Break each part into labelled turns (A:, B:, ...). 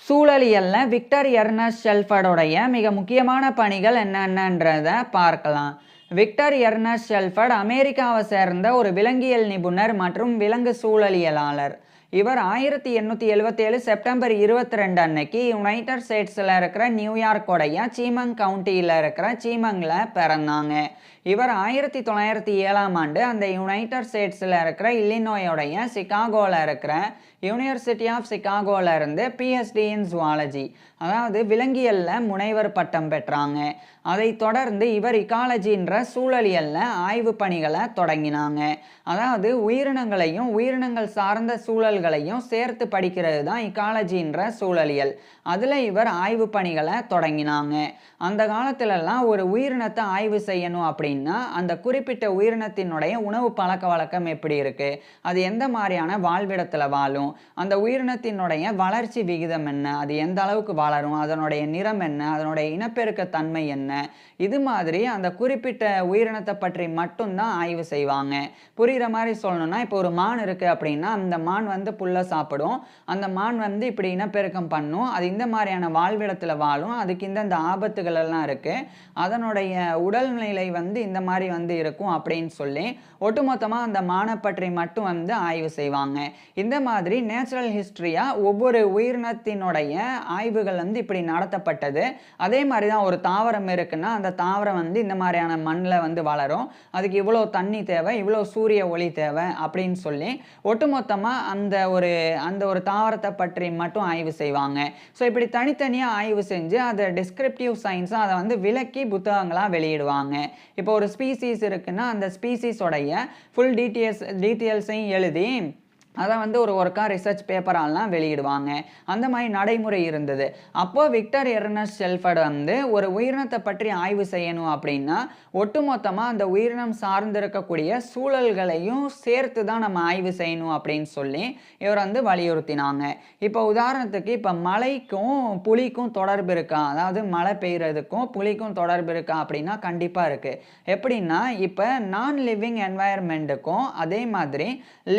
A: சூழலியல்ல Victor Ernst ஷெல்ஃபர்டோடைய மிக முக்கியமான பணிகள் என்னென்னன்றத பார்க்கலாம். விக்டர் எர்னஸ்ட் ஷெல்ஃபர்ட் அமெரிக்காவை சேர்ந்த ஒரு விலங்கியல் நிபுணர் மற்றும் விலங்கு சூழலியலாளர். இவர் 1877 செப்டம்பர் 22 அன்னைக்கு யுனைடெட் ஸ்டேட்ஸில் இருக்கிற நியூயார்க்கோடைய சீமங் கவுண்டியில் இருக்கிற சீமங்கில் பிறந்தாங்க. இவர் 1907ஆம் ஆண்டு அந்த யுனைடெட் ஸ்டேட்ஸில் இருக்கிற இல்லினோயோடைய சிகாகோவில் இருக்கிற யூனிவர்சிட்டி ஆஃப் சிகாகோவில் இருந்து பிஹெச்டி இன் ஜுவாலஜி, அதாவது விலங்கியலில் முனைவர் பட்டம் பெற்றாங்க. அதை தொடர்ந்து இவர் இகாலஜின்ற சூழலியலில் ஆய்வு பணிகளை தொடங்கினாங்க. அதாவது உயிரினங்களையும் உயிரினங்கள் சார்ந்த சூழல்களையும் சேர்த்து படிக்கிறது தான் இகாலஜின்ற சூழலியல். அதில் இவர் ஆய்வு பணிகளை தொடங்கினாங்க. அந்த காலத்திலலாம் ஒரு உயிரினத்தை ஆய்வு செய்யணும் அப்படின்னா அந்த குறிப்பிட்ட உயிரினத்தினுடைய உணவு பழக்க வழக்கம் எப்படி இருக்குது, அது எந்த மாதிரியான வாழ்விடத்தில் வாழும், அந்த உயிரினத்தினுடைய வளர்ச்சி விகிதம் என்ன, அது எந்த அளவுக்கு வளரும், அதனுடைய நிறம் என்ன, அதனுடைய இனப்பெருக்க தன்மை என்ன, இது மாதிரி அந்த குறிப்பிட்ட உயிரினத்தை பற்றி மட்டும்தான் ஆய்வு செய்வாங்க. புரிகிற மாதிரி சொல்லணும்னா, இப்போ ஒரு மான் இருக்குது அப்படின்னா அந்த மான் வந்து புல்லை சாப்பிடும், அந்த மான் வந்து இப்படி இனப்பெருக்கம் பண்ணும், அது இந்த மாதிரியான வாழ்விடத்தில் வாழும், அதுக்கு இந்த ஆபத்துகள் எல்லாம் இருக்குது, அதனுடைய உடல்நிலை வந்து இந்த மாதிரி வந்து இருக்கும் அப்படின்னு சொல்லி ஒட்டுமொத்தமாக அந்த மானை பற்றி மட்டும் வந்து ஆய்வு செய்வாங்க. இந்த மாதிரி நேச்சுரல் ஹிஸ்ட்ரியாக ஒவ்வொரு உயிரினத்தினுடைய ஆய்வுகள் வந்து இப்படி நடத்தப்பட்டது. அதே மாதிரி தான் ஒரு தாவரம் இருக்குன்னா அந்த தாவரம் வந்து இந்த மாதிரியான மண்ணில் வந்து வளரும், அதுக்கு இவ்வளோ தண்ணி தேவை, இவ்வளோ சூரிய ஒளி தேவை அப்படின்னு சொல்லி ஒட்டுமொத்தமாக அந்த ஒரு தாவரத்தை பற்றி மட்டும் ஆய்வு செய்வாங்க. ஸோ இப்படி தனித்தனியாக ஆய்வு செஞ்சு அதை டிஸ்கிரிப்டிவ் சயின்ஸாக அதை வந்து விளக்கி புத்தகங்களாக வெளியிடுவாங்க. இப்போ ஒரு ஸ்பீசிஸ் இருக்குன்னா அந்த ஸ்பீசிஸோடைய ஃபுல் டீட்டெயில்ஸையும் எழுதி அதை வந்து ஒரு ஒர்க்காக ரிசர்ச் பேப்பராலாம் வெளியிடுவாங்க. அந்த மாதிரி நடைமுறை இருந்தது. அப்போது விக்டர் எர்னஸ்ட் ஷெல்ஃபர்ட் வந்து ஒரு உயிரினத்தை பற்றி ஆய்வு செய்யணும் அப்படின்னா ஒட்டுமொத்தமாக அந்த உயிரினம் சார்ந்திருக்கக்கூடிய சூழல்களையும் சேர்த்து தான் நம்ம ஆய்வு செய்யணும் அப்படின்னு சொல்லி இவர் வந்து வலியுறுத்தினாங்க. இப்போ உதாரணத்துக்கு இப்போ மழைக்கும் புலிக்கும் தொடர்பு இருக்கா, அதாவது மழை பெய்யறதுக்கும் புலிக்கும் தொடர்பு இருக்கா அப்படின்னா கண்டிப்பாக இருக்குது. எப்படின்னா இப்போ நான் லிவிங் என்வாயர்மெண்ட்டுக்கும் அதே மாதிரி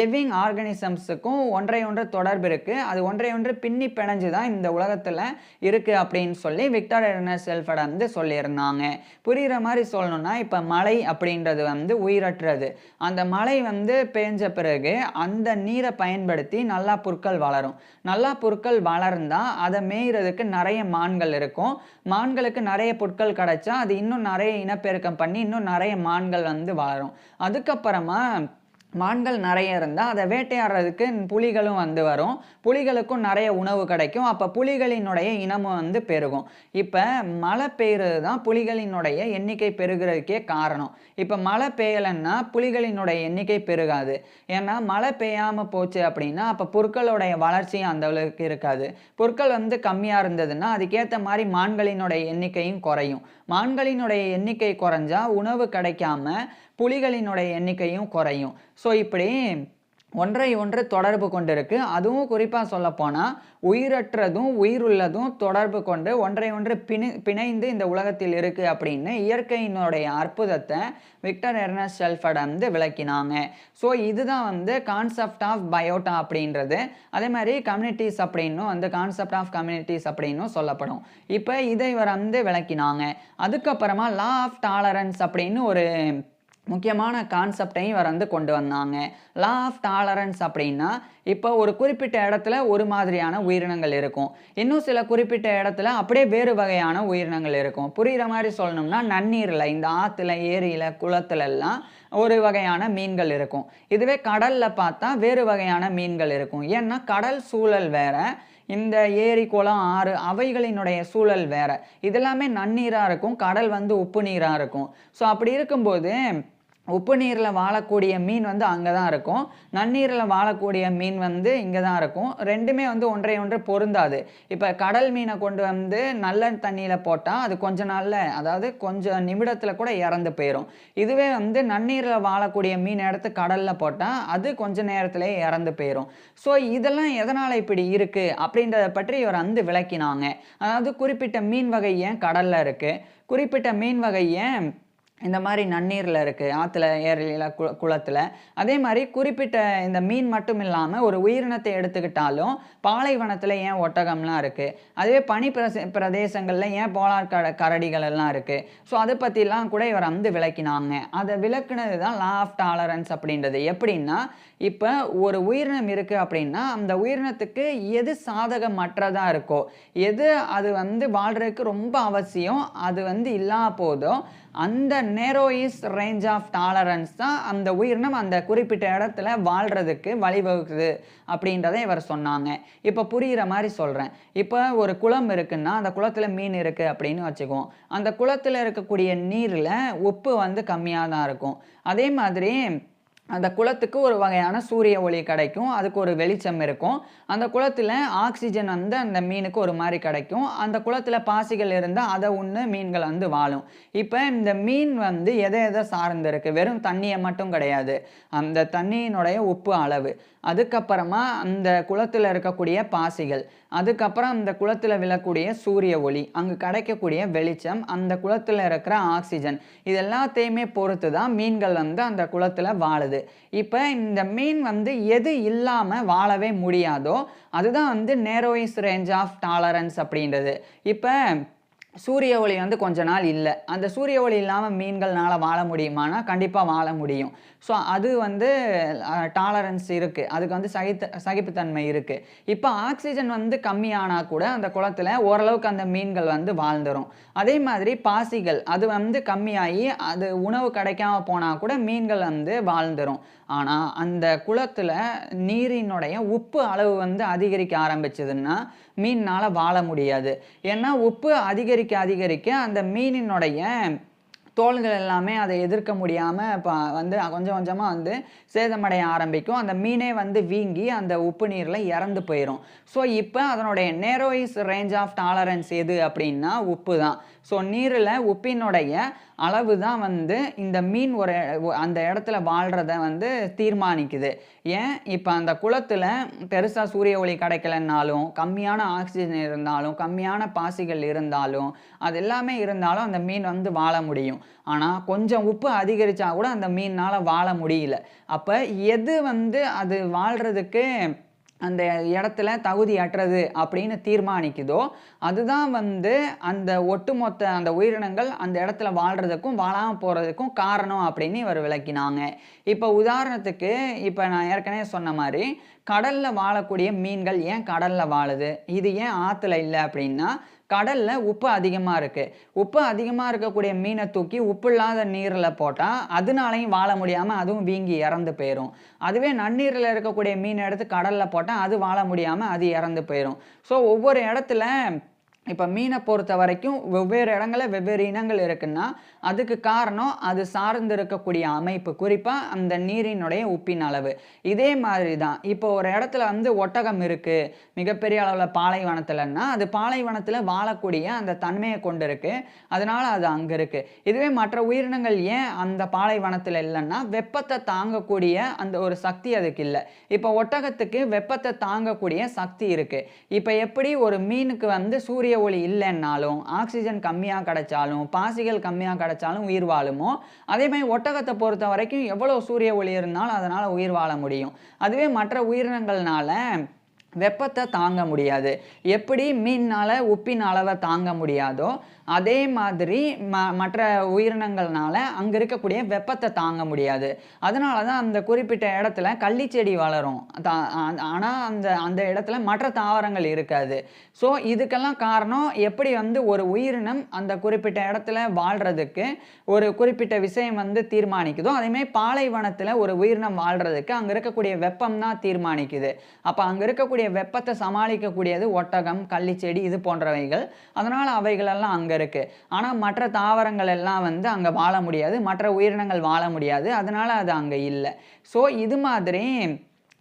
A: லிவிங் ஆர்கனிசம்ஸுக்கும் ஒன்றை ஒன்று தொடர்பு இருக்குது, அது ஒன்றை ஒன்று பின்னி பிணைஞ்சு தான் இந்த உலகத்தில் இருக்குது அப்படின்னு சொல்லி விக்டர் எர்னஸ்ட் ஷெல்ஃபர்ட் வந்து சொல்லியிருந்தாங்க. புரிகிற மாதிரி சொல்லணும்னா இப்போ மழை அப்படின்றது வந்து உயிரற்றது. அந்த மழை வந்து பேஞ்ச பிறகு அந்த நீரை பயன்படுத்தி நல்லா புற்கள் வளரும். நல்லா புற்கள் வளர்ந்தால் அதை மேய்கிறதுக்கு நிறைய மான்கள் இருக்கும். மான்களுக்கு நிறைய புற்கள் கிடைச்சா அது இன்னும் நிறைய இனப்பெருக்கம் பண்ணி இன்னும் நிறைய மான்கள் வந்து வளரும். அதுக்கப்புறமா மான்கள் நிறைய இருந்தால் அதை வேட்டையாடுறதுக்கு புலிகளும் வந்து வரும், புலிகளுக்கும் நிறைய உணவு கிடைக்கும், அப்போ புலிகளினுடைய இனமும் வந்து பெருகும். இப்போ மழை பெய்கிறது தான் புலிகளினுடைய எண்ணிக்கை பெருகிறதுக்கே காரணம். இப்போ மழை பெய்யலைன்னா புலிகளினுடைய எண்ணிக்கை பெருகாது. ஏன்னா மழை பெய்யாமல் போச்சு அப்படின்னா அப்போ புற்களுடைய வளர்ச்சியும் அந்த அளவுக்கு இருக்காது. புற்கள் வந்து கம்மியாக இருந்ததுன்னா அதுக்கேற்ற மாதிரி மான்களினுடைய எண்ணிக்கையும் குறையும். மான்களினுடைய எண்ணிக்கை குறைஞ்சா உணவு கிடைக்காம புலிகளினுடைய எண்ணிக்கையும் குறையும். ஸோ இப்படி ஒன்றை ஒன்று தொடர்பு கொண்டிருக்கு. அதுவும் குறிப்பாக சொல்லப்போனால் உயிரற்றதும் உயிருள்ளதும் தொடர்பு கொண்டு ஒன்றை ஒன்று பிணைந்து இந்த உலகத்தில் இருக்குது அப்படின்னு இயற்கையினுடைய அற்புதத்தை விக்டர் எர்னஸ்ட் ஷெல்ஃபர்ட் வந்து விளக்கினாங்க. ஸோ இதுதான் வந்து கான்செப்ட் ஆஃப் பயோட்டா அப்படின்றது. அதே மாதிரி கம்யூனிட்டிஸ் அப்படின்னும் வந்து கான்செப்ட் ஆஃப் கம்யூனிட்டிஸ் அப்படின்னும் சொல்லப்படும். இப்போ இதை இவர் வந்து விளக்கினாங்க. அதுக்கப்புறமா லா ஆஃப் டாலரன்ஸ் அப்படின்னு ஒரு முக்கியமான கான்செப்டையும் இவர் வந்து கொண்டு வந்தாங்க. லா ஆஃப் டாலரன்ஸ் அப்படின்னா இப்போ ஒரு குறிப்பிட்ட இடத்துல ஒரு மாதிரியான உயிரினங்கள் இருக்கும், இன்னும் சில குறிப்பிட்ட இடத்துல அப்படியே வேறு வகையான உயிரினங்கள் இருக்கும். புரிகிற மாதிரி சொல்லணும்னா நன்னீரில் இந்த ஆற்றுல ஏரியில் குளத்துலலாம் ஒரு வகையான மீன்கள் இருக்கும். இதுவே கடலில் பார்த்தா வேறு வகையான மீன்கள் இருக்கும். ஏன்னா கடல் சூழல் வேற, இந்த ஏரி குளம் ஆறு அவைகளினுடைய சூழல் வேற. இதெல்லாமே நன்னீராக இருக்கும், கடல் வந்து உப்பு நீராக இருக்கும். ஸோ அப்படி இருக்கும்போது உப்பு நீரில் வாழக்கூடிய மீன் வந்து அங்கே தான் இருக்கும், நன்னீரில் வாழக்கூடிய மீன் வந்து இங்கே தான் இருக்கும். ரெண்டுமே வந்து ஒன்றை ஒன்று பொருந்தாது. இப்போ கடல் மீனை கொண்டு வந்து நல்ல தண்ணியில் போட்டால் அது கொஞ்ச நாளில், அதாவது கொஞ்சம் நிமிடத்தில் கூட இறந்து போயிடும். இதுவே வந்து நன்னீரில் வாழக்கூடிய மீன் எடுத்து கடலில் போட்டால் அது கொஞ்ச நேரத்திலே இறந்து போயிடும். ஸோ இதெல்லாம் எதனால் இப்படி இருக்குது அப்படின்றத பற்றி இவர் வந்து விளக்கினாங்க. அதாவது குறிப்பிட்ட மீன் வகை ஏன் கடலில் இருக்குது, குறிப்பிட்ட மீன் வகை ஏன் இந்த மாரி நன்னீர்ல இருக்கு. ஆத்துல, ஏரியில, குளத்துல. அதே மாரி குறிப்பிட்ட இந்த மீன் மட்டும் இல்லாம ஒரு உயிரினத்தை எடுத்துக்கிட்டாலும், பாலைவனத்துல ஏன் ஒட்டகம்லாம் இருக்கு? அதுவே பனி பிரதேசங்கள்ல ஏன் போலார் கரடிகள் எல்லாம் இருக்கு? ஸோ அத பத்திலாம் கூட இவர் வந்து விளக்கினாங்க. அத விளக்குனது தான் லா ஆஃப் டாலரன்ஸ் அப்படின்றது. எப்படின்னா, இப்ப ஒரு உயிரினம் இருக்கு அப்படின்னா, அந்த உயிரினத்துக்கு எது சாதகமற்றதா இருக்கோ, எது அது வந்து வாழ்றதுக்கு ரொம்ப அவசியம், அது வந்து இல்லாம போதோ, அந்த நேரோயிஸ் ரேஞ்ச் ஆஃப் டாலரன்ஸ் தான் அந்த உயிரினம் அந்த குறிப்பிட்ட இடத்துல வாழ்றதுக்கு வழிவகுக்குது அப்படின்றத இவர் சொன்னாங்க. இப்ப புரியிற மாரி சொல்றேன். இப்ப ஒரு குளம் இருக்குன்னா, அந்த குளத்துல மீன் இருக்கு அப்படின்னு வச்சுக்குவோம். அந்த குளத்துல இருக்கக்கூடிய நீர்ல உப்பு வந்து கம்மியா தான் இருக்கும். அதே மாதிரி அந்த குளத்துக்கு ஒரு வகையான சூரிய ஒளி கிடைக்கும். அதுக்கு ஒரு வெளிச்சம் இருக்கும். அந்த குளத்தில ஆக்ஸிஜன் வந்து அந்த மீனுக்கு ஒரு மாரி கிடைக்கும். அந்த குளத்தில பாசிகள் இருந்தா அத உண்ணு மீன்கள் வந்து வாழும். இப்ப இந்த மீன் வந்து எத எத சார்ந்து இருக்கு? வெறும் தண்ணிய மட்டும் கிடையாது. அந்த தண்ணியினுடைய உப்பு அளவு. அதுக்கப்புறமா அந்த குளத்தில இருக்கக்கூடிய பாசிகள். அதுக்கப்புறம் அந்த குளத்தில விழக்கூடிய சூரிய ஒளி. அங்கு கிடைக்கக்கூடிய வெளிச்சம். அந்த குளத்தில இருக்கிற ஆக்ஸிஜன். இது எல்லாத்தையுமே பொறுத்து தான் மீன்கள் வந்து அந்த குளத்தில வாழுது. இப்ப இந்த மீன் வந்து எது இல்லாம வாழவே முடியாதோ, அதுதான் வந்து நேரோயிஸ் ரேஞ்ச் ஆஃப் டாலரன்ஸ் அப்படின்றது. இப்ப சூரிய ஒளி வந்து கொஞ்ச நாள் இல்ல. அந்த சூரிய ஒளி இல்லாம மீன்கள்னால வாழ முடியுமான்னா, கண்டிப்பா வாழ முடியும். ஸோ அது வந்து டாலரன்ஸ் இருக்கு. அதுக்கு வந்து சகிப்புத்தன்மை இருக்கு. இப்ப ஆக்ஸிஜன் வந்து கம்மியானா கூட அந்த குளத்தில ஓரளவுக்கு அந்த மீன்கள் வந்து வாழ்ந்துரும். அதே மாதிரி பாசிகள் அது வந்து கம்மியாயி அது உணவு கிடைக்காம போனா கூட மீன்கள் வந்து வாழ்ந்துரும். ஆனா அந்த குளத்தில நீரினுடைய உப்பு அளவு வந்து அதிகரிக்க ஆரம்பிச்சதுன்னா, மீன்னால வாழ முடியாது. ஏன்னா உப்பு அதிகரிக்க அதிகரிக்க அந்த மீனினுடைய தோல்கள் எல்லாமே அதை எதிர்க்க முடியாம வந்து கொஞ்சம் கொஞ்சமா வந்து சேதமடைய ஆரம்பிக்கும். அந்த மீனே வந்து வீங்கி அந்த உப்பு நீர்ல இறந்து போயிரும். ஸோ இப்ப அதனுடைய நேரோயிஸ் ரேஞ்ச் ஆஃப் டாலரன்ஸ் எது அப்படின்னா உப்பு தான். ஸோ நீரில உப்பினுடைய அளவு தான் வந்து இந்த மீன் அந்த இடத்துல வாழ்றத வந்து தீர்மானிக்குது. ஏன் இப்ப அந்த குளத்துல பெருசா சூரிய ஒளி கிடைக்கலன்னாலும், கம்மியான ஆக்ஸிஜன் இருந்தாலும், கம்மியான பாசிகள் இருந்தாலும், அது எல்லாமே இருந்தாலும் அந்த மீன் வந்து வாழ முடியும். ஆனா கொஞ்சம் உப்பு அதிகரிச்சா கூட அந்த மீன்னால வாழ முடியல. அப்ப எது வந்து அது வாழ்றதுக்கு அந்த இடத்துல தகுதியற்றது அப்படின்னு தீர்மானிக்குதோ, அதுதான் வந்து அந்த ஒட்டுமொத்த அந்த உயிரினங்கள் அந்த இடத்துல வாழ்றதுக்கும், வாழாம போறதுக்கும் காரணம் அப்படின்னு இவர் விளக்கினாங்க. இப்ப உதாரணத்துக்கு, இப்ப நான் ஏற்கனவே சொன்ன மாரி, கடல்ல வாழக்கூடிய மீன்கள் ஏன் கடல்ல வாழுது? இது ஏன் ஆத்துல இல்ல அப்படின்னா, கடல்ல உப்பு அதிகமா இருக்கு. உப்பு அதிகமா இருக்கக்கூடிய மீன தூக்கி உப்பு இல்லாத நீர்ல போட்டா, அதுனாலயும் வாழ முடியாம அதுவும் வீங்கி இறந்து போயிரும். அதுவே நன்னீர்ல இருக்கக்கூடிய மீன் எடுத்து கடல்ல போட்டா, அது வாழ முடியாம அது இறந்து போயிரும். ஸோ ஒவ்வொரு இடத்துல இப்ப மீன பொறுத்தவரைக்கும் வெவ்வேறு இடங்கள்ல வெவ்வேறு இனங்கள் இருக்குன்னா, அதுக்கு காரணம் அது சார்ந்து இருக்கக்கூடிய அமைப்பு. குறிப்பா அந்த நீரினுடைய உப்பின் அளவு. இதே மாதிரி தான். இப்போ ஒரு இடத்துல வந்து ஒட்டகம் இருக்கு. மிகப்பெரிய அளவுல பாலைவனத்துலன்னா, அது பாலைவனத்துல வாழக்கூடிய அந்த தன்மைய கொண்டிருக்கு. அதனால அது அங்க இருக்கு. இதுவே மற்ற உயிரினங்கள் ஏன் அந்த பாலைவனத்துல இல்லன்னா, வெப்பத்த தாங்கக்கூடிய அந்த ஒரு சக்தி அதுக்கு இல்ல. இப்ப ஒட்டகத்துக்கு வெப்பத்த தாங்கக்கூடிய சக்தி இருக்கு. இப்ப எப்படி ஒரு மீனுக்கு வந்து சூரிய ஒளி இல்லைன்னாலும், ஆக்ஸிஜன் கம்மியா கிடைச்சாலும், பாசிகள் கம்மியா கிடைச்சாலும் உயிர் வாழுமோ, அதே மாரி ஒட்டகத்த பொறுத்தவரைக்கும் எவ்வளவு சூரிய ஒளி இருந்தாலும் அதனால உயிர் வாழ முடியும். அதுவே மற்ற உயிரினங்கள்னால வெப்பத்த தாங்க முடியாது. எப்படி மீன்னால உப்பின் அளவ தாங்க முடியாதோ, அதே மாதிரி மற்ற உயிரினங்கள்னால அங்க இருக்கக்கூடிய வெப்பத்த தாங்க முடியாது. அதனால தான் அந்த குறிப்பிட்ட இடத்துல கள்ளிச்செடி வளரும். ஆனா அந்த அந்த இடத்துல மற்ற தாவரங்கள் இருக்காது. ஸோ இதுக்கெல்லாம் காரணம் எப்படி வந்து ஒரு உயிரினம் அந்த குறிப்பிட்ட இடத்துல வாழ்றதுக்கு ஒரு குறிப்பிட்ட விஷயம் வந்து தீர்மானிக்குதோ, அதேமாரி பாலைவனத்துல ஒரு உயிரினம் வாழ்றதுக்கு அங்க இருக்கக்கூடிய வெப்பம் தான் தீர்மானிக்குது. அப்ப அங்க இருக்கக்கூடிய வெப்பத்தை சமாளிக்கக்கூடியது ஒட்டகம், கள்ளிச்செடி இது போன்றவைகள். அதனால அவைகள் எல்லாம் அங்க இருக்கு. ஆனா மற்ற தாவரங்கள் எல்லாம் வந்து அங்க வாழ முடியாது. மற்ற உயிரினங்கள் வாழ முடியாது. அதனால அது அங்க இல்ல. ஸோ இது மாதிரி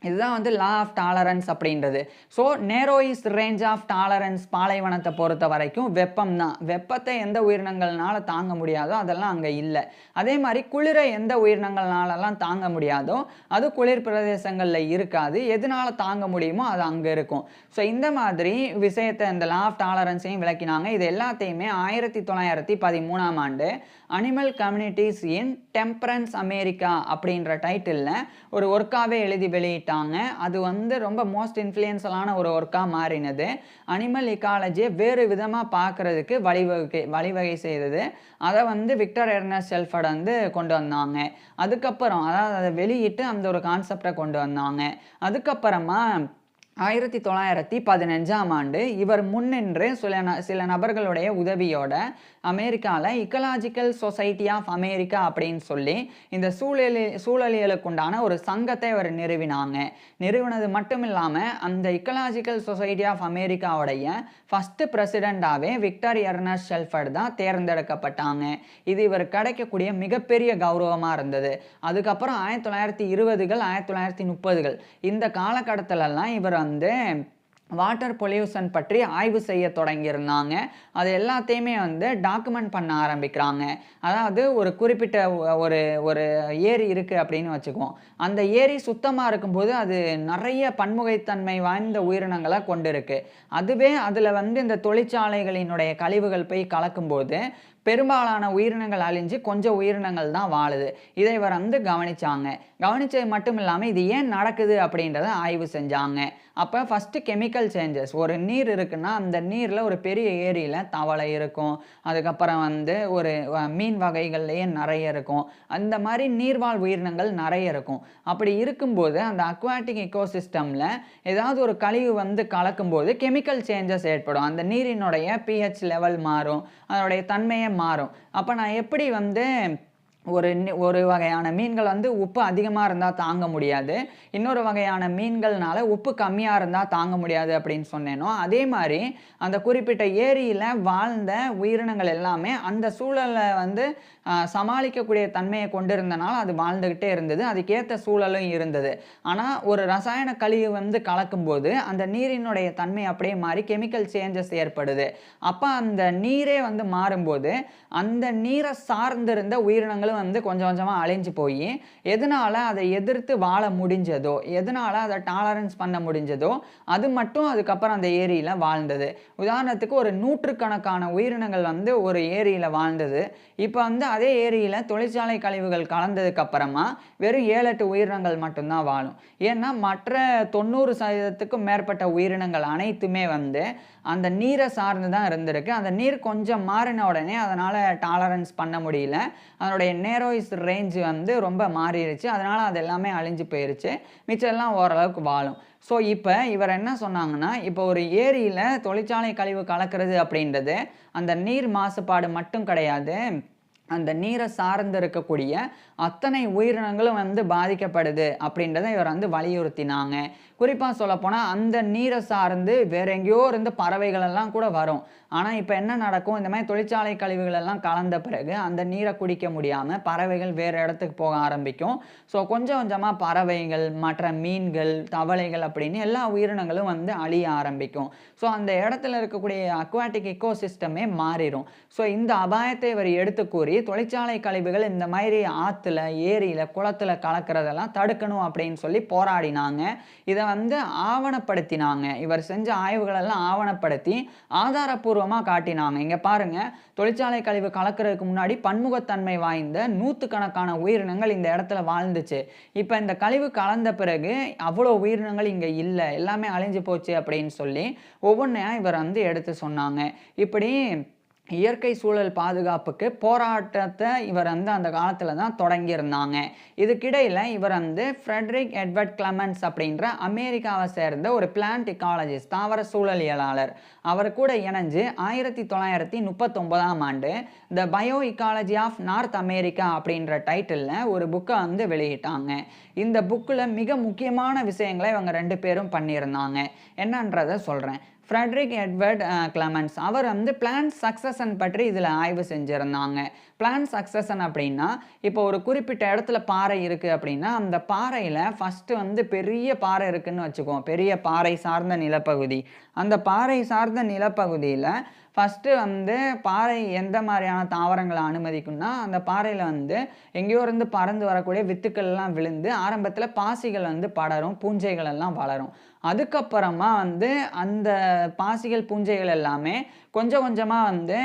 A: இதுதான் வந்து லா ஆஃப் டாலரன்ஸ் அப்படின்றது. ஸோ நேரோயிஸ் ரேஞ்ச் ஆஃப் டாலரன்ஸ் பாலைவனத்தை பொறுத்த வரைக்கும் வெப்பம் தான். வெப்பத்தை எந்த உயிரினங்கள்னால தாங்க முடியாதோ அதெல்லாம் அங்கே இல்லை. அதே மாதிரி குளிரை எந்த உயிரினங்கள்னாலலாம் தாங்க முடியாதோ அது குளிர் பிரதேசங்களில் இருக்காது. எதனால தாங்க முடியுமோ அது அங்கே இருக்கும். ஸோ இந்த மாதிரி விஷயத்தை இந்த லா ஆஃப் டாலரன்ஸையும் விளக்கினாங்க. இது எல்லாத்தையுமே 1913ஆம் ஆண்டு அனிமல் கம்யூனிட்டிஸ் இன் டெம்பரன்ஸ் அமெரிக்கா அப்படின்ற டைட்டிலில் ஒரு ஒர்க்காகவே எழுதி வெளியிட்டாங்க. அது வந்து ரொம்ப மோஸ்ட் இன்ஃப்ளூயன்ஸலான ஒரு ஒர்க்காக மாறினது. அனிமல் இக்காலஜியை வேறு விதமாக பார்க்குறதுக்கு வழிவகை செய்தது. அதை வந்து விக்டர் எர்னஸ்ட் ஷெல்ஃபர்ட் வந்து கொண்டு வந்தாங்க. அதுக்கப்புறம் அதாவது அதை வெளியிட்டு அந்த ஒரு கான்செப்டை கொண்டு வந்தாங்க. அதுக்கப்புறமா 1915ஆம் ஆண்டு இவர் முன்னின்று சில நபர்களுடைய உதவியோட அமெரிக்காவில் இக்கலாஜிக்கல் சொசைட்டி ஆஃப் அமெரிக்கா அப்படின்னு சொல்லி இந்த சூழலியலுக்குண்டான ஒரு சங்கத்தை அவர் நிறுவினது மட்டும் இல்லாமல் அந்த இக்கலாஜிக்கல் சொசைட்டி ஆஃப் அமெரிக்காவுடைய ஃபஸ்ட்டு பிரசிடெண்டாகவே விக்டர் எர்னஸ்ட் ஷெல்ஃபர்ட் தான் தேர்ந்தெடுக்கப்பட்டாங்க. இது இவர் கிடைக்கக்கூடிய மிகப்பெரிய கௌரவமாக இருந்தது. அதுக்கப்புறம் 1920கள் 1930கள் இந்த காலகட்டத்திலலாம் இவர் வந்து வாட்டர் பொல்யூஷன் பற்றி ஆய்வு செய்ய தொடங்கியிருந்தாங்க. அது எல்லாத்தையுமே வந்து டாக்குமெண்ட் பண்ண ஆரம்பிக்கிறாங்க. அதாவது ஒரு குறிப்பிட்ட ஒரு ஏரி இருக்குது அப்படின்னு வச்சுக்குவோம். அந்த ஏரி சுத்தமாக இருக்கும்போது அது நிறைய பன்முகைத்தன்மை வாய்ந்த உயிரினங்களை கொண்டு இருக்குது. அதுவே அதில் வந்து இந்த தொழிற்சாலைகளினுடைய கழிவுகள் போய் கலக்கும்போது பெரும்பாலான உயிரினங்கள் அழிஞ்சு கொஞ்சம் உயிரினங்கள் தான் வாழுது. இதை இவர் வந்து கவனிச்சது மட்டும் இல்லாமல் இது ஏன் நடக்குது அப்படின்றத ஆய்வு செஞ்சாங்க. அப்போ ஃபஸ்ட்டு கெமிக்கல் சேஞ்சஸ். ஒரு நீர் இருக்குன்னா அந்த நீரில் ஒரு பெரிய ஏரியில் தவளை இருக்கும். அதுக்கப்புறம் வந்து ஒரு மீன் வகைகள்லேயே நிறைய இருக்கும். அந்த மாதிரி நீர்வாழ் உயிரினங்கள் நிறைய இருக்கும். அப்படி இருக்கும்போது அந்த அக்வாட்டிக் எக்கோசிஸ்டமில் ஏதாவது ஒரு கழிவு வந்து கலக்கும்போது கெமிக்கல் சேஞ்சஸ் ஏற்படும். அந்த நீரினுடைய pH லெவல் மாறும், அதனுடைய தன்மையை மாறும். அப்போ நான் எப்படி வந்து ஒரு வகையான மீன்கள் வந்து உப்பு அதிகமாக இருந்தால் தாங்க முடியாது, இன்னொரு வகையான மீன்கள்னால உப்பு கம்மியாக இருந்தால் தாங்க முடியாது அப்படின்னு சொன்னேனோ, அதே மாதிரி அந்த குறிப்பிட்ட ஏரியில் வாழ்ந்த உயிரினங்கள் எல்லாமே அந்த சூழலை வந்து சமாளிக்கக்கூடிய தன்மையை கொண்டிருந்தனால அது வாழ்ந்துக்கிட்டே இருந்தது. அதுக்கேற்ற சூழலும் இருந்தது. ஆனால் ஒரு ரசாயன கழிவு வந்து கலக்கும்போது அந்த நீரினுடைய தன்மை அப்படியே மாறி கெமிக்கல் சேஞ்சஸ் ஏற்படுது. அப்போ அந்த நீரே வந்து மாறும்போது அந்த நீரை சார்ந்திருந்த உயிரினங்களும் வந்து கொஞ்சம் கொஞ்சமாக அழிஞ்சு போய் எதனால் அதை எதிர்த்து வாழ முடிஞ்சதோ, எதனால் அதை டாலரன்ஸ் பண்ண முடிஞ்சதோ அது மட்டும் அதுக்கப்புறம் அந்த ஏரியில் வாழ்ந்தது. உதாரணத்துக்கு ஒரு நூற்றுக்கணக்கான உயிரினங்கள் வந்து ஒரு ஏரியில் வாழ்ந்தது. இப்போ வந்து அதே ஏரியில் தொழிற்சாலை கழிவுகள் கலந்ததுக்கு அப்புறமா வெறும் 7-8 உயிரினங்கள் மட்டும்தான் வாழும். ஏன்னா மற்ற 90% மேற்பட்ட உயிரினங்கள் அனைத்துமே வந்து அந்த நீரை சார்ந்து தான் இருந்திருக்கு. அந்த நீர் கொஞ்சம் மாறின உடனே அதனால் டாலரன்ஸ் பண்ண முடியல. அதனுடைய நேரோயிஸ் ரேஞ்ச் வந்து ரொம்ப மாறிடுச்சு. அதனால் அது எல்லாமே அழிஞ்சு போயிருச்சு. மிச்சம் எல்லாம் ஓரளவுக்கு வாழும். ஸோ இப்போ இவர் என்ன சொன்னாங்கன்னா, இப்போ ஒரு ஏரியில் தொழிற்சாலை கழிவு கலக்கிறது அப்படின்றது அந்த நீர் மாசுபாடு மட்டும் கிடையாது, அந்த நீரை சார்ந்து இருக்கக்கூடிய அத்தனை உயிரினங்களும் வந்து பாதிக்கப்படுது அப்படின்றத இவர் வந்து வலியுறுத்தினாங்க. குறிப்பாக சொல்லப்போனால் அந்த நீரை சார்ந்து வேற எங்கேயோ இருந்து பறவைகள் எல்லாம் கூட வரும். ஆனால் இப்போ என்ன நடக்கும், இந்த மாதிரி தொழிற்சாலை கழிவுகள் எல்லாம் கலந்த பிறகு அந்த நீரை குடிக்க முடியாமல் பறவைகள் வேறு இடத்துக்கு போக ஆரம்பிக்கும். ஸோ கொஞ்சம் கொஞ்சமாக பறவைகள், மற்ற மீன்கள், தவளைகள் அப்படின்னு எல்லா உயிரினங்களும் வந்து அழிய ஆரம்பிக்கும். ஸோ அந்த இடத்துல இருக்கக்கூடிய அக்வாட்டிக் எக்கோசிஸ்டமே மாறிடும். ஸோ இந்த அபாயத்தை இவர் எடுத்து கூறி தொழிற்சாலை கழிவுகள் இந்த மாதிரி ஆற்றுல, ஏரியில், குளத்தில் கலக்கிறதெல்லாம் தடுக்கணும் அப்படின்னு சொல்லி போராடினாங்க. இதை வந்து ஆவணப்படுத்தினாங்க. இவர் செஞ்ச ஆய்வுகளெல்லாம் ஆவணப்படுத்தி ஆதாரப்பூர்வமாக காட்டினாங்க. இங்கே பாருங்கள், தொழிற்சாலை கழிவு கலக்கிறதுக்கு முன்னாடி பன்முகத்தன்மை வாய்ந்த நூற்றுக்கணக்கான உயிரினங்கள் இந்த இடத்துல வாழ்ந்துச்சு. இப்போ இந்த கழிவு கலந்த பிறகு அவ்வளோ உயிரினங்கள் இங்கே இல்லை, எல்லாமே அழிஞ்சு போச்சு அப்படின்னு சொல்லி ஒவ்வொன்றையா இவர் வந்து எடுத்து சொன்னாங்க. இப்படி இயற்கை சூழல் பாதுகாப்புக்கு போராட்டத்தை இவர் வந்து அந்த காலத்தில் தான் தொடங்கியிருந்தாங்க. இதுக்கிடையில் இவர் வந்து ஃப்ரெட்ரிக் எட்வர்ட் கிளமென்ஸ் அப்படின்ற அமெரிக்காவை சேர்ந்த ஒரு பிளான்ட் இக்காலஜிஸ்ட், தாவர சூழலியலாளர், அவர் கூட இணைஞ்சு 1939ஆம் ஆண்டு the bio ecology of North America அப்படின்ற டைட்டிலில் ஒரு புக்கை வந்து வெளியிட்டாங்க. இந்த புக்கில் மிக முக்கியமான விஷயங்களை இவங்க 2 பேரும் பண்ணியிருந்தாங்க. என்னன்றதை சொல்கிறேன். ஃப்ரெட்ரிக் எட்வர்ட் கிளமென்ஸ் அவர் வந்து பிளான்ட் சக்சஷன் பற்றி இதில் ஆய்வு செஞ்சுருந்தாங்க. பிளான்ட் சக்சஷன் அப்படின்னா, இப்போ ஒரு குறிப்பிட்ட இடத்துல பாறை இருக்குது அப்படின்னா, அந்த பாறையில் ஃபஸ்ட்டு வந்து பெரிய பாறை இருக்குதுன்னு வச்சுக்குவோம். பெரிய பாறை சார்ந்த நிலப்பகுதி. அந்த பாறை சார்ந்த நிலப்பகுதியில் ஃபஸ்ட்டு வந்து பாறை எந்த மாதிரியான தாவரங்களை அனுமதிக்கும்னா, அந்த பாறையில் வந்து எங்கேயோ இருந்து பறந்து வரக்கூடிய வித்துக்கள்லாம் விழுந்து ஆரம்பத்தில் பாசிகள் வந்து படரும், பூஞ்சைகள் எல்லாம் வளரும். அதுக்கப்புறமா வந்து அந்த பாசிகள், பூஞ்சைகள் எல்லாமே கொஞ்சம் கொஞ்சமாக வந்து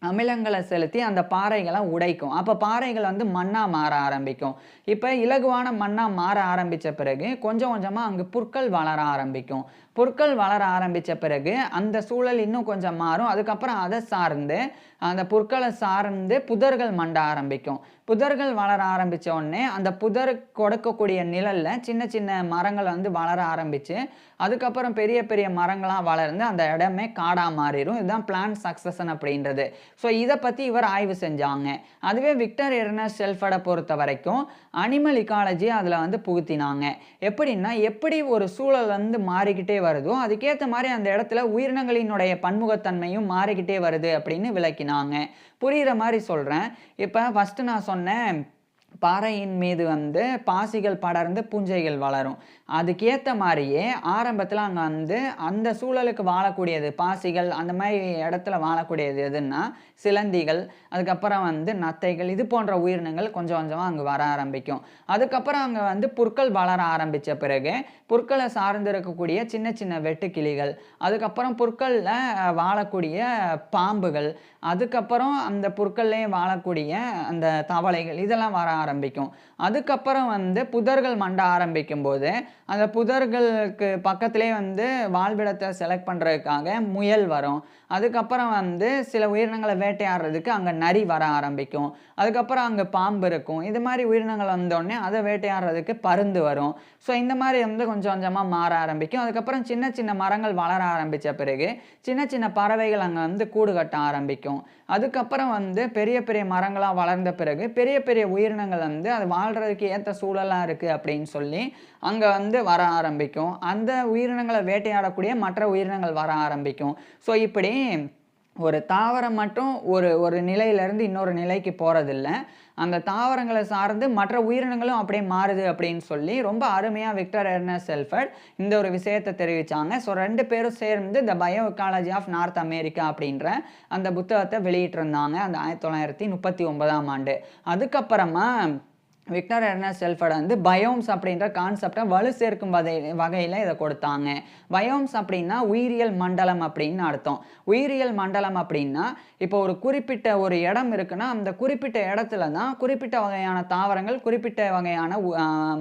A: அமிலங்களை செலுத்தி அந்த பாறைகளை உடைக்கும். அப்போ பாறைகள் வந்து மண்ணா மாற ஆரம்பிக்கும். இப்போ இலகுவான மண்ணா மாற ஆரம்பித்த பிறகு கொஞ்சம் கொஞ்சமாக அங்கே புற்கள் வளர ஆரம்பிக்கும். புற்கள் வளர ஆரம்பித்த பிறகு அந்த சூழல் இன்னும் கொஞ்சம் மாறும். அதுக்கப்புறம் அதை சார்ந்து அந்த புற்களை சார்ந்து புதர்கள் மண்ட ஆரம்பிக்கும். புதர்கள் வளர ஆரம்பித்த உடனே அந்த புதர் கொடுக்கக்கூடிய நிழலில் சின்ன சின்ன மரங்கள் வந்து வளர ஆரம்பித்து அதுக்கப்புறம் பெரிய பெரிய மரங்களாக வளர்ந்து அந்த இடமே காடாக மாறிடும். இதுதான் பிளான்ட் சக்சஷன் அப்படின்றது. ஸோ இதை பற்றி இவர் ஆய்வு செஞ்சாங்க. அதுவே விக்டர் எர்னஸ்ட் ஷெல்ஃபர்டை பொறுத்த வரைக்கும் அனிமல் இக்காலஜி அதில் வந்து புகுத்தினாங்க. எப்படின்னா, எப்படி ஒரு சூழல் வந்து மாறிக்கிட்டே வருதோ அதுக்கேற்ற மாதிரி அந்த இடத்துல உயிரினங்களினுடைய பன்முகத்தன்மையும் மாறிக்கிட்டே வருது அப்படின்னு விளக்கினாங்க. புரிகிற மாதிரி சொல்கிறேன். இப்போ ஃபஸ்ட்டு நான் சொன்னேன், பாறையின் மீது வந்து பாசிகள் படர்ந்து பூஞ்சைகள் வளரும். அதுக்கேற்ற மாதிரியே ஆரம்பத்தில் அங்கே வந்து அந்த சூழலுக்கு வாழக்கூடியது பாசிகள், அந்த மாதிரி இடத்துல வாழக்கூடியது எதுன்னா சிலந்திகள், அதுக்கப்புறம் வந்து நத்தைகள், இது போன்ற உயிரினங்கள் கொஞ்சம் கொஞ்சமாக அங்கே வர ஆரம்பிக்கும். அதுக்கப்புறம் அங்கே வந்து புற்கள் வளர ஆரம்பித்த பிறகு புற்களை சார்ந்து இருக்கக்கூடிய சின்ன சின்ன வெட்டுக்கிளிகள், அதுக்கப்புறம் புற்களில் வாழக்கூடிய பாம்புகள், அதுக்கப்புறம் அந்த புற்கள்லேயே வாழக்கூடிய அந்த தவளைகள், இதெல்லாம் வர ஆரம்பிக்கும். அதுக்கப்புறம் வந்து புதர்கள் மண்ட ஆரம்பிக்கும் போது அந்த புதர்களுக்கு பக்கத்திலே வந்து வாழ்விடத்தை செலக்ட் பண்ணுறதுக்காக முயல் வரும். அதுக்கப்புறம் வந்து சில உயிரினங்களை வேட்டையாடுறதுக்கு அங்கே நரி வர ஆரம்பிக்கும். அதுக்கப்புறம் அங்கே பாம்பு இருக்கும். இது மாதிரி உயிரினங்கள் வந்தோடனே அதை வேட்டையாடுறதுக்கு பருந்து வரும். ஸோ இந்த மாதிரி வந்து கொஞ்சம் கொஞ்சமாக மாற ஆரம்பிக்கும். அதுக்கப்புறம் சின்ன சின்ன மரங்கள் வளர ஆரம்பித்த பிறகு சின்ன சின்ன பறவைகள் அங்கே வந்து கூடு கட்ட ஆரம்பிக்கும். அதுக்கப்புறம் வந்து பெரிய பெரிய மரங்களாக வளர்ந்த பிறகு பெரிய பெரிய உயிரினங்கள் வந்து அது வாழ்கிறதுக்கு ஏற்ற சூழலாக இருக்குது அப்படின்னு சொல்லி அங்கே வந்து வர ஆரம்பிக்கும். அந்த உயிரினங்களை வேட்டையாடக்கூடிய மற்ற உயிரினங்கள் வர ஆரம்பிக்கும். ஸோ இப்படி ஒரு தாவரம் மட்டும் ஒரு நிலையிலேருந்து இன்னொரு நிலைக்கு போகிறதில்ல. அந்த தாவரங்களை சார்ந்து மற்ற உயிரினங்களும் அப்படியே மாறுது அப்படின்னு சொல்லி ரொம்ப அருமையாக விக்டர் எர்னஸ்ட் ஷெல்ஃபர்ட் இந்த ஒரு விஷயத்தை தெரிவித்தாங்க. ஸோ 2 பேரும் சேர்ந்து the bio ecology of North America அப்படின்ற அந்த புத்தகத்தை வெளியிட்டிருந்தாங்க அந்த 1939ஆம் ஆண்டு. அதுக்கப்புறமா விக்டர் எர்னஸ்ட் ஷெல்ஃபர்ட் வந்து பயோம்ஸ் அப்படின்ற கான்செப்டை வலு சேர்க்கும் வகையில் இதை கொடுத்தாங்க. பயோம்ஸ் அப்படின்னா உயிரியல் மண்டலம் அப்படின்னு அர்த்தம். உயிரியல் மண்டலம் அப்படின்னா இப்போ ஒரு குறிப்பிட்ட ஒரு இடம் இருக்குன்னா அந்த குறிப்பிட்ட இடத்துல தான் குறிப்பிட்ட வகையான தாவரங்கள், குறிப்பிட்ட வகையான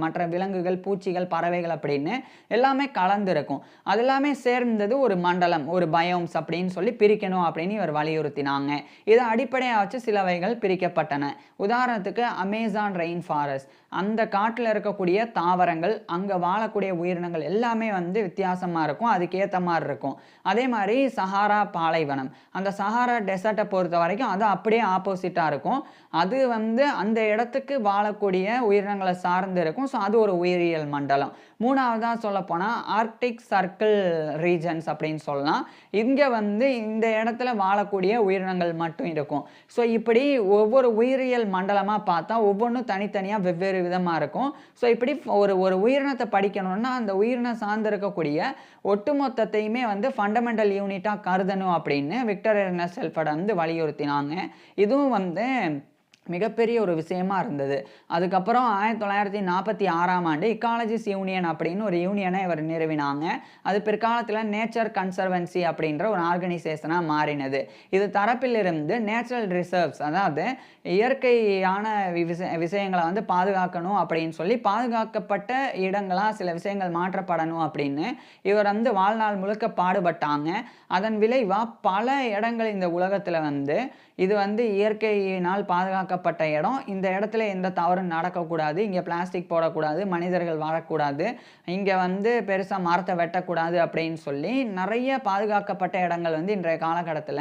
A: மற்ற விலங்குகள், பூச்சிகள், பறவைகள் அப்படின்னு எல்லாமே கலந்துருக்கும். அது எல்லாமே சேர்ந்தது ஒரு மண்டலம், ஒரு பயோம்ஸ் அப்படின்னு சொல்லி பிரிக்கணும் அப்படின்னு இவர் வலியுறுத்தினாங்க. இதை அடிப்படையாக வச்சு சிலவைகள் பிரிக்கப்பட்டன. உதாரணத்துக்கு அமேசான் ரெயின் ஃபாரஸ்ட், அந்த காட்டில் இருக்கக்கூடிய தாவரங்கள், அங்கே வாழக்கூடிய உயிரினங்கள் எல்லாமே வந்து வித்தியாசமாக இருக்கும், அதுக்கேற்ற மாதிரி இருக்கும். அதே மாதிரி சஹாரா பாலைவனம், அந்த சஹாரா டெசர்ட்டை பொறுத்த வரைக்கும் அது அப்படியே ஆப்போசிட்டாக இருக்கும். அது வந்து அந்த இடத்துக்கு வாழக்கூடிய உயிரினங்களை சார்ந்து இருக்கும். ஸோ அது ஒரு உயிரியல் மண்டலம். மூணாவதாக சொல்லப்போனால் ஆர்க்டிக் சர்க்கிள் ரீஜன்ஸ் அப்படின்னு சொல்லலாம். இங்கே வந்து இந்த இடத்துல வாழக்கூடிய உயிரினங்கள் மட்டும் இருக்கும். ஸோ இப்படி ஒவ்வொரு உயிரியல் மண்டலமாக பார்த்தா ஒவ்வொன்றும் தனித்தனியாக வெவ்வேறு விதமாக இருக்கும். ஸோ இப்படி ஒரு உயிரினத்தை படிக்கணும்னா அந்த உயிரினம் சார்ந்து இருக்கக்கூடிய ஒட்டுமொத்தத்தையுமே வந்து ஃபண்டமெண்டல் யூனிட்டாக கருதணும் அப்படின்னு விக்டர் எர்னஸ்ட் ஷெல்ஃபர்ட் வந்து வலியுறுத்தினாங்க. இதுவும் வந்து மிகப்பெரிய ஒரு விஷயமா இருந்தது. அதுக்கப்புறம் 1946ஆம் ஆண்டு இக்காலஜிஸ்ட் யூனியன் அப்படின்னு ஒரு யூனியனை இவர் நிறுவினாங்க. அது பிற்காலத்தில் நேச்சர் கன்சர்வன்சி அப்படின்ற ஒரு ஆர்கனைசேஷனாக மாறினது. இது தரப்பிலிருந்து நேச்சுரல் ரிசர்வ்ஸ், அதாவது இயற்கையான விஷயங்களை வந்து பாதுகாக்கணும் அப்படின்னு சொல்லி பாதுகாக்கப்பட்ட இடங்களாக சில விஷயங்கள் மாற்றப்படணும் அப்படின்னு இவர் வந்து வாழ்நாள் முழுக்க பாடுபட்டாங்க. அதன் விளைவாக பல இடங்கள் இந்த உலகத்தில் வந்து இது வந்து இயற்கையினால் பாதுகாக்க பாதுகாக்கப்பட்ட இடம். இந்த இடத்துல எந்த தவறும் நடக்கக்கூடாது. இங்க பிளாஸ்டிக் போடக்கூடாது. மனிதர்கள் வாழக்கூடாது. இங்க வந்து பெருசா மரத்த வெட்டக்கூடாது அப்படின்னு சொல்லி நெறைய பாதுகாக்கப்பட்ட இடங்கள் வந்து இன்றைய காலகட்டத்தில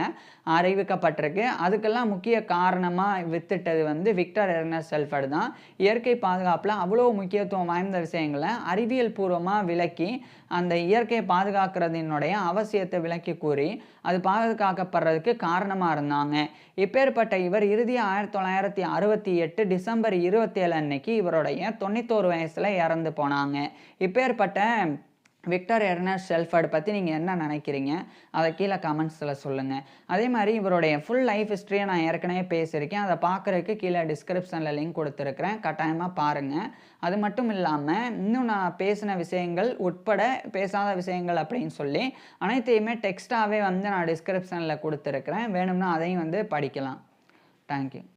A: அறிவிக்கப்பட்டிருக்கு. அதுக்கெல்லாம் முக்கிய காரணமா வித்திட்டது வந்து விக்டர் எர்னஸ்ட் ஷெல்ஃபர்ட் தான். இயற்கை பாதுகாப்புல அவ்வளோ முக்கியத்துவம் வாய்ந்த விஷயங்கள அறிவியல் பூர்வமா விளக்கி, அந்த இயற்கையை பாதுகாக்கிறதினுடைய அவசியத்த விளக்கி கூறி, அது பாதுகாக்கப்படுறதுக்கு காரணமா இருந்தாங்க. இப்பேற்பட்ட இவர் இறுதியா 1968 டிசம்பர் 27 அன்னைக்கு இவருடைய 91 வயசுல இறந்து போனாங்க. இப்பேற்பட்ட விக்டர் எர்னஸ்ட் ஷெல்ஃபர்ட் பத்தி நீங்க என்ன நினைக்கிறீங்க? அத கீழ கமெண்ட்ஸ்ல சொல்லுங்க. அதே மாரி இவருடைய ஃபுல் லைஃப் ஹிஸ்டரிய நான் ஏற்கனவே பேசியிருக்கேன். அத பார்க்கறதுக்கு கீழ டிஸ்கிரிப்ஷன்ல லிங்க் குடுத்திருக்கிறேன். கட்டாயமா பாருங்க. அது மட்டும் இல்லாம, இன்னும் நான் பேசின விஷயங்கள் உட்பட பேசாத விஷயங்கள் அப்படின்னு சொல்லி அனைத்தையுமே டெக்ஸ்ட்டாவே வந்து நான் டிஸ்கிரிப்ஷன்ல குடுத்திருக்கிறேன். வேணும்னா அதையும் வந்து படிக்கலாம். Thank you.